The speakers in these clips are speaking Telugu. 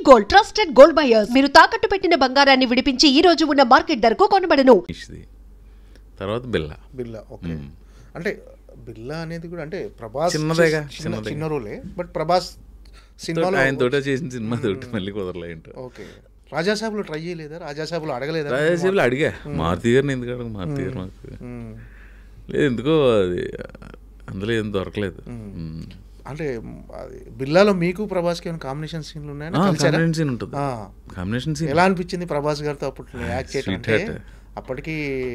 Gold trusted gold buyers. మీరు తాకట్టు పెట్టిన బంగారాన్ని విడిపించి ఈ రోజు ఉన్న మార్కెట్ ధరకు కొనబడను. తర్వాత బిల్లా ఓకే. అంటే బిల్లా అనేది కూడా అంటే ప్రభాస్ చిన్నదేగా చిన్న రోలే, బట్ ప్రభాస్ సినిమాలో ఆయన తోట చేసిన సినిమా తోటి మళ్ళీ కుదరలే. ఓకే. రాజాసాబులో ట్రై చేయలేదా? రాజాసాబులో అడగలేదా? రాజాసాబులో అడిగా, మారుతి గారిని ఎందుకు అడగ, మారుతి గారు మాకు లేదు ఎందుకో అది అందులో ఏం దొరకలేదు. అంటే బిల్లాలో మీకు ప్రభాస్కి ఏమైనా కాంబినేషన్ సీన్లు ఉన్నాయా? కాంబినేషన్ సీన్ ఉంటుంది. కాంబినేషన్ సీన్ ఎలా అనిపించింది ప్రభాస్ గారితో అప్పుడు యాక్ట్ చేయడం? అప్పటికి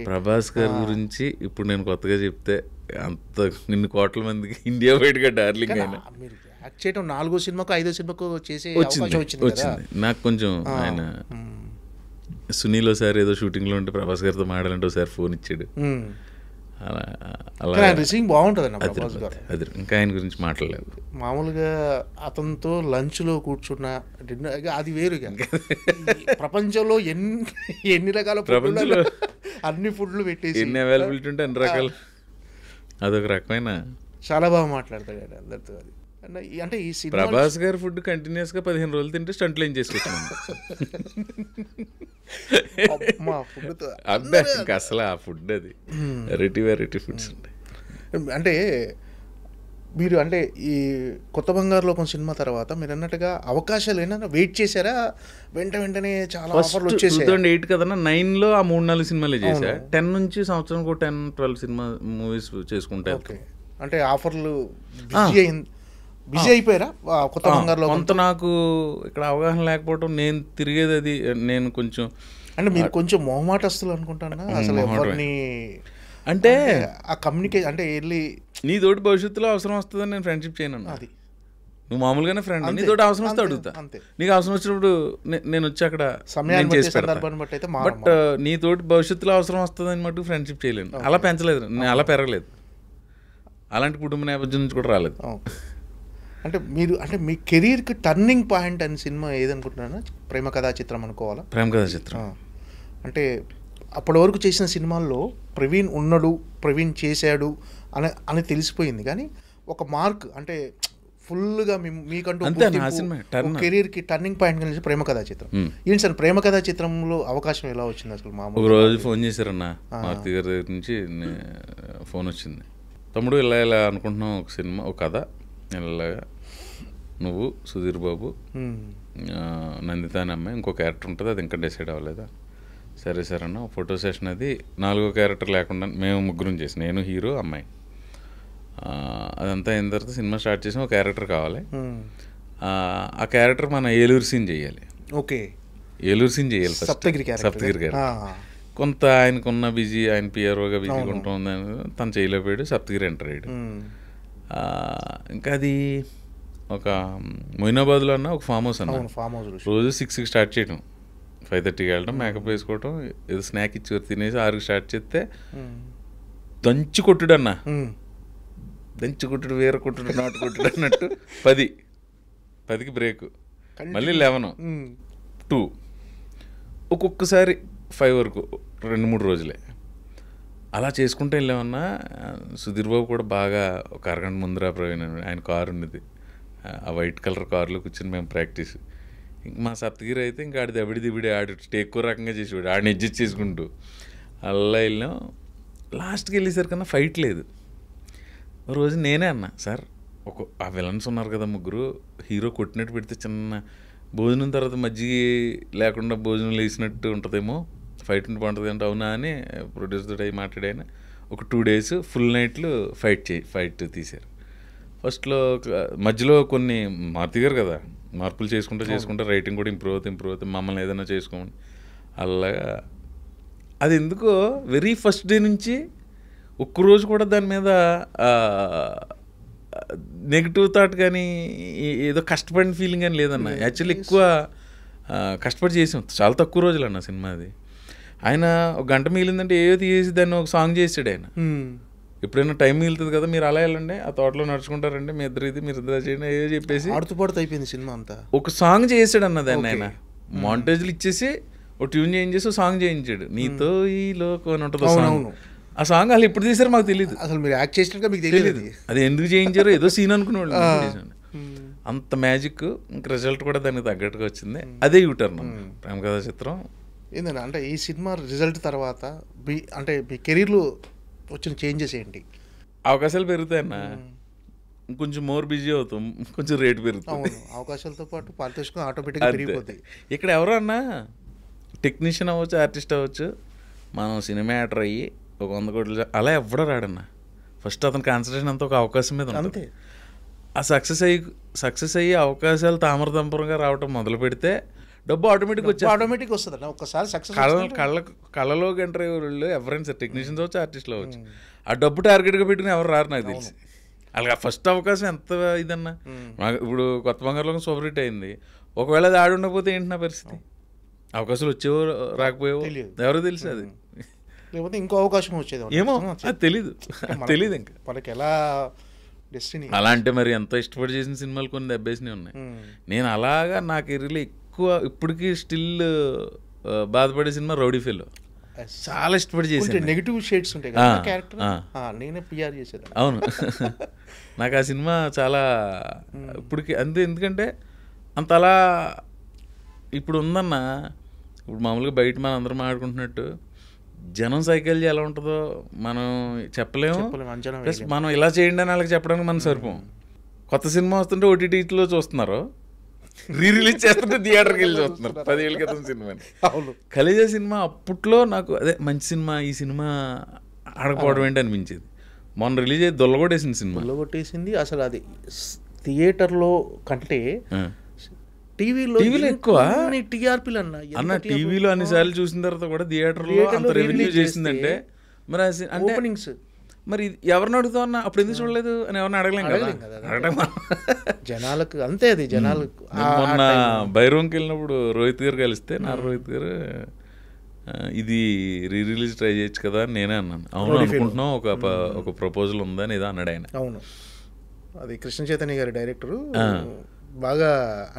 ప్రభాస్ గారి గురించి ఇప్పుడు నేను కొత్తగా చెప్తే అంత ఇన్ని కోట్ల మందికి ఇండియా బయటగా డార్లింగ్ అయినా. మీరు యాక్ట్ చేయడం 4వ సినిమాకు 5వ సినిమాకు చేసే వచ్చింది నాకు కొంచెం. ఆయన సునీల్ ఒకసారి ఏదో షూటింగ్లో ఉంటే ప్రభాస్ గారితో మాడాలంటే ఒకసారి ఫోన్ ఇచ్చాడు. అలా రిసీవింగ్ బాగుంటుంది ప్రభాస్ గారు. అది ఇంకా ఆయన గురించి మాట్లాడలేదు. మామూలుగా అతనితో లంచ్లో కూర్చున్న డిన్నర్ అది వేరుగా. ప్రపంచంలో ఎన్ని రకాల ప్రపంచంలో అన్ని ఫుడ్లు పెట్టేసి ఎన్ని అవైలబిలిటీ ఉంటే అన్ని రకాలు, అదొక రకమైన చాలా బాగా మాట్లాడతాడు అందరితో. అది అంటే ఈ సినిమా ప్రభాస్ గారి ఫుడ్ కంటిన్యూస్గా 15 రోజులు తింటే స్టంట్లు ఏం చేసుకొచ్చాను. అబ్బా ఇంకా అసలు ఆ ఫుడ్ అది వెరైటీ ఫుడ్స్ ఉంటాయి. అంటే మీరు అంటే ఈ కొత్త బంగారు లోకం సినిమా తర్వాత మీరు అన్నట్టుగా అవకాశాలు ఏమైనా వెయిట్ చేశారా? వెంటనే చాలా ఆఫర్లు వచ్చేసాయి. 2008 కదా, 9లో ఆ 3-4 సినిమాలే చేశా. 10 నుంచి సంవత్సరానికి 10-12 సినిమా మూవీస్ చేసుకుంటా. అంటే ఆఫర్లు బిజీ అయిపోయారా కొత్త బంగారులో? కొంత నాకు ఇక్కడ అవగాహన లేకపోవడం, నేను తిరిగేది అది, నేను కొంచెం అంటే మీరు కొంచెం మొహమాటస్తులు అనుకుంటానా అసలు ఎవరిని అంటే ఆ కమ్యూనికేషన్ అంటే వెళ్ళి నీ తోటి భవిష్యత్తులో అవసరం వస్తుందని నేను ఫ్రెండ్షిప్ చేయను. అది నువ్వు మామూలుగానే ఫ్రెండ్, నీ తోటి అవసరం వస్తే అడుగుతా. నీకు అవసరం వచ్చినప్పుడు నేను వచ్చి అక్కడ చేసి పెడతాను. బట్ నీ తోటి భవిష్యత్తులో అవసరం వస్తుందని మటుకు ఫ్రెండ్షిప్ చేయలేను. అలా పెంచలేదు, నేను అలా పెరగలేదు, అలాంటి కుటుంబ నేపథ్యం నుంచి కూడా రాలేదు. అంటే మీరు అంటే మీ కెరీర్కి టర్నింగ్ పాయింట్ అని సినిమా ఏదనుకుంటున్నారా? ప్రేమ కథా చిత్రం అనుకోవాలా? ప్రేమ కథా చిత్రం అంటే అప్పటి వరకు చేసిన సినిమాల్లో ప్రవీణ్ ఉన్నాడు, ప్రవీణ్ చేశాడు అని తెలిసిపోయింది, కానీ ఒక మార్క్ అంటే ఫుల్గా మీకంటూ కెరీర్కి టర్నింగ్ పాయింట్ కలిసి ప్రేమ కథా చిత్రం. ఏంటి సార్ ప్రేమ కథా చిత్రంలో అవకాశం ఎలా వచ్చింది అసలు? ఒక రోజు ఫోన్ చేశారన్న మారుతి గారి దగ్గర నుంచి ఫోన్ వచ్చింది, తమ్ముడు ఇలా అనుకుంటున్నాం ఒక సినిమా, ఒక కథ, ఇలాగా నువ్వు సుధీర్ బాబు, నందిత అనే అమ్మాయి, ఇంకో క్యారెక్టర్ ఉంటుంది, అది ఇంకా డిసైడ్ అవ్వలేదా? సరే సార్ అన్న. ఫోటో సెషన్ అది 4వ క్యారెక్టర్ లేకుండా మేము ముగ్గురం చేసి, నేను హీరో అమ్మాయి, అదంతా అయిన తర్వాత సినిమా స్టార్ట్ చేసి ఒక క్యారెక్టర్ కావాలి. ఆ క్యారెక్టర్ మన ఏలూరు సీన్ చేయాలి. ఓకే, ఏలూరు సీన్ చేయాలి. సప్తగిరి క్యారెక్టర్ కొంత ఆయనకున్న బిజీ, ఆయన పిఆర్ఓగా బిజీగా ఉంటుందని తను చేయలేకపోయాడు. సప్తగిరి ఎంటర్ అయ్యాడు. ఇంకా అది ఒక మొయినాబాద్లో అన్న ఒక ఫామ్ హౌస్ అన్న. రోజు 6కి స్టార్ట్ చేయడం, 5:30కి వెళ్ళడం, మేకప్ వేసుకోవడం, ఏదో స్నాక్ ఇచ్చి తినేసి 6కి స్టార్ట్ చేస్తే దంచి కొట్టుడు అన్న, దంచి కొట్టుడు, వేర కొట్టుడు, నాటు కొట్టుడు అన్నట్టు 10కి బ్రేక్, మళ్ళీ 11, 2, ఒక్కొక్కసారి 5 వరకు 2-3 రోజులే అలా చేసుకుంటూ వెళ్ళామన్నా. సుధీర్ బాబు కూడా బాగా ఒక అరగంట ముందర ప్రవీణ్, ఆయన కారు ఉన్నది, ఆ వైట్ కలర్ కారులో కూర్చొని మేము ప్రాక్టీస్. ఇంక మా సప్తగిరి అయితే ఇంకా ఆడి దబిడి ఆడు ఎక్కువ రకంగా చేసేవాడు, ఆడిని అడ్జస్ట్ చేసుకుంటూ అలా వెళ్ళాం. లాస్ట్కి వెళ్ళేసరికన్నా ఫైట్ లేదు. రోజు నేనే అన్నా, సార్ ఆ విలన్స్ ఉన్నారు కదా ముగ్గురు, హీరో కొట్టినట్టు పెడితే చిన్న భోజనం తర్వాత మజ్జిగ లేకుండా భోజనం వేసినట్టు ఉంటుందేమో, ఫైట్ ఉంటే బాగుంటుంది అంటే అవునా అని ప్రొడ్యూసర్ అయ్యి మాట్లాడాను. ఒక 2 days ఫుల్ నైట్లు ఫైట్ తీశారు. ఫస్ట్లో మధ్యలో కొన్ని మారుతి గారు కదా, మార్పులు చేసుకుంటే రైటింగ్ కూడా ఇంప్రూవ్ అవుతుంది, మమ్మల్ని ఏదైనా చేసుకోమని. అలాగా అది ఎందుకో వెరీ ఫస్ట్ డే నుంచి ఒక్కరోజు కూడా దాని మీద నెగిటివ్ థాట్ కానీ ఏదో కష్టపడిన ఫీలింగ్ అని లేదన్న. యాక్చువల్లీ ఎక్కువ కష్టపడి చేసాం, చాలా తక్కువ రోజులు అన్న సినిమా అది. ఆయన ఒక గంట మిగిలిందంటే ఏదో తీసి దాన్ని ఒక సాంగ్ చేసాడు ఆయన. ఎప్పుడైనా టైం మిగులుతుంది కదా, మీరు అలా వెళ్ళండి, ఆ తోటలో నడుచుకుంటారండి, మీ ఇద్దరు చేయండి ఏదో చెప్పేసి ఆడుతూ అయిపోయింది సినిమా అంతా. ఒక సాంగ్ చేసాడు అన్న దాన్ని ఆయన. మాంటేజ్లు ఇచ్చేసి ఒక ట్యూన్ చేయించేసి సాంగ్ చేయించాడు, నీతో ఈ లోకం అని ఉంటుంది సాంగ్. ఆ సాంగ్ వాళ్ళు ఎప్పుడు తీసారో మాకు తెలియదు, అసలు మీరు యాక్ట్ చేసినట్టుగా మీకు తెలియదు అది ఎందుకు చేయించారో, ఏదో సీన్ అనుకునేవాళ్ళు. అంత మ్యాజిక్, ఇంక రిజల్ట్ కూడా దానికి తగ్గట్టుగా వచ్చింది. అదే యూటర్న్ ప్రేమ కథా చిత్రం. ఏంటంటే అంటే ఈ సినిమా రిజల్ట్ తర్వాత అంటే మీ కెరీర్లో వచ్చిన చేంజెస్ ఏంటి? అవకాశాలు పెరుగుతాయన్న, కొంచెం మోర్ బిజీ అవుతాం, కొంచెం రేటు పెరుగుతుంది. అవకాశాలతో పాటు పారితోషికం ఆటోమేటిక్గా పెరిగిపోతాయి. ఇక్కడ ఎవరో అన్నా టెక్నీషియన్ అవ్వచ్చు, ఆర్టిస్ట్ అవ్వచ్చు, మనం సినిమా యాక్టర్ అయ్యి ఒక 100 కోట్లు అలా ఎవడో రాడన్నా. ఫస్ట్ అతని కాన్సన్ట్రేషన్ అంతా ఒక అవకాశం మీద ఉంటుంది. ఆ సక్సెస్ అయ్యి అవకాశాలు తామరతంపరంగా రావటం మొదలు పెడితే డబ్బు ఆటోమేటిక్ వస్తుంది. ఒక్కసారి సక్సెస్ కళ్ళలోకి ఎంటర్ అయ్యే వాళ్ళు ఎవరైనా సార్, టెక్నీషియన్స్ అవచ్చు, ఆర్టిస్టులు అవ్వచ్చు, ఆ డబ్బు టార్గెట్గా పెట్టుకుని ఎవరు రారు నాకు తెలిసి. అలాగే ఫస్ట్ అవకాశం ఎంత ఇదన్నా. నాకు ఇప్పుడు కొత్త బంగారులో సూపర్ హిట్ అయింది, ఒకవేళ అది ఆడి ఉండకపోతే ఏంటి నా పరిస్థితి? అవకాశాలు వచ్చేవో రాకపోయేవో ఎవరో తెలుసు. అది లేకపోతే ఇంకో అవకాశం వచ్చేది ఏమో అది తెలీదు ఇంకా మనకి ఎలా డెస్టినీ. అలా అంటే మరి ఎంతో ఇష్టపడి చేసిన సినిమాలు కొన్ని దెబ్బేసినవి ఉన్నాయి. నేను అలాగా నా కెరీర్లో ఎక్కువ ఇప్పటికీ స్టిల్ బాధపడే సినిమా రౌడీ ఫెలో. చాలా ఇష్టపడి చేసాను. నెగిటివ్ షేడ్స్ ఉంటాయి కదా క్యారెక్టర్, నేనే పిఆర్ చేసేది. అవును, నాకు ఆ సినిమా చాలా ఇప్పటికి అంతే. ఎందుకంటే అంత అలా ఇప్పుడు ఉందన్న. ఇప్పుడు మామూలుగా బయట మనం అందరం మాట్లాడుకుంటున్నట్టు జనం సైకాలజీ ఎలా ఉంటుందో మనం చెప్పలేము. ప్లస్ మనం ఇలా చేయండి అని వాళ్ళకి చెప్పడానికి మనం సరిపోం. కొత్త సినిమా వస్తుంటే ఓటీటీలో చూస్తున్నారు, రిలీజ్ చేస్తుంటే థియేటర్కి వెళ్ళి చూస్తున్నారు. 10 ఏళ్ళ క్రితం సినిమా ఖలీజా సినిమా అప్పట్లో నాకు అదే మంచి సినిమా, ఈ సినిమా ఆడకపోవడం ఏంటి అనిపించేది. మొన్న రిలీజ్ అయ్యి దొల్లగొట్టేసింది సినిమా. దొల్లగొట్టేసింది అసలు. అది థియేటర్లో కంటే టీవీలో ఎక్కువ టీఆర్పీలు అన్న. టీవీలో అన్నిసార్లు చూసిన తర్వాత కూడా థియేటర్లో అంత రెవెన్యూ చేసిందంటే మరి అంటే మరి ఎవరిని అడుగుతావు అన్న, అప్పుడు ఎందుకు చూడలేదు అని ఎవరిని అడగలేం కదా జనాలకు. అంతే అది జనాలకు. మొన్న బైరోంకి వెళ్ళినప్పుడు రోహిత్ గారు కలిస్తే, నా రోహిత్ గారు ఇది రిలీజ్ ట్రై చేయొచ్చు కదా అని నేనే అన్నాను. అవును అనుకుంటున్నాం, ఒక ప్రపోజల్ ఉందని ఏదో అన్నాడు ఆయన. అవును, అది కృష్ణ చైతన్య గారి డైరెక్టరు. బాగా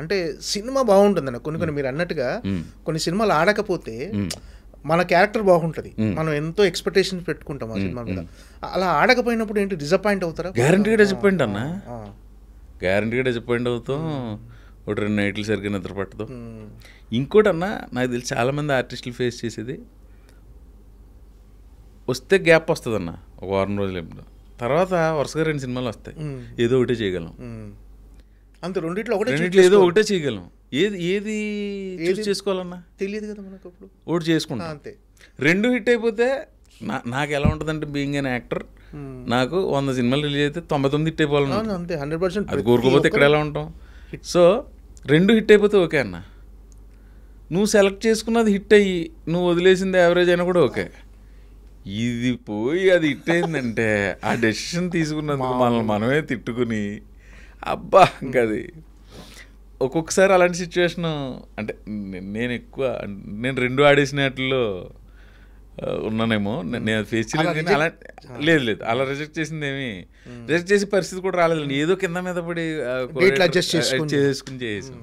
అంటే సినిమా బాగుంటుందన్న. కొన్ని మీరు అన్నట్టుగా కొన్ని సినిమాలు ఆడకపోతే మన క్యారెక్టర్ బాగుంటుంది, మనం ఎంతో ఎక్స్పెక్టేషన్ పెట్టుకుంటాం ఆ సినిమా మీద. అలా ఆడకపోయినప్పుడు ఏంటి డిసప్పాయింట్ అవుతారా? గ్యారంటీగా డిసప్పాయింట్ అన్న, గ్యారంటీగా డిసప్పాయింట్ అవుతాం. ఒక 2 నైట్లు సరిగ్గా నిద్ర పట్టదు. ఇంకోటి అన్న, నాకు తెలిసి చాలామంది ఆర్టిస్టులు ఫేస్ చేసేది, వస్తే గ్యాప్ వస్తుంది అన్న ఒక 1 వారం రోజులు. ఎప్పుడు తర్వాత వరుసగా 2 సినిమాలు వస్తాయి, ఏదో ఒకటే చేయగలం. అంత రెండిట్లో ఏదో ఒకటే చేయగలం. ఏది చూస్ చేసుకోవాలన్నా తెలియదు కదా మనకు. అప్పుడు ఒకటి చేసుకుంటాం అంతే. 2 హిట్ అయిపోతే నాకు ఎలా ఉంటుందంటే, బీయింగ్ అన్ యాక్టర్, నాకు 100 సినిమాలు రిలీజ్ అయితే 99 హిట్ అయిపోవాలన్నా. అంతే, 100%. అది కోరుకోపోతే ఇక్కడ ఎలా ఉంటాం? సో 2 హిట్ అయిపోతే ఓకే అన్న. నువ్వు సెలెక్ట్ చేసుకున్నది హిట్ అయ్యి నువ్వు వదిలేసింది యావరేజ్ అయినా కూడా ఓకే. ఇది పోయి అది హిట్ అయిందంటే ఆ డెసిషన్ తీసుకున్నందుకు మనల్ని మనమే తిట్టుకుని అబ్బా ఇంకా అది ఒక్కొక్కసారి అలాంటి సిచ్యువేషన్. అంటే నేను 2 ఆడేసినట్లో ఉన్నానేమో, నేను ఫేస్ చేయలేదు. కానీ అలా లేదు అలా రిజెక్ట్ చేసింది ఏమి రిజెక్ట్ చేసే పరిస్థితి కూడా రాలేదు. ఏదో కింద మీద పడి చేసుకుని చేసాం.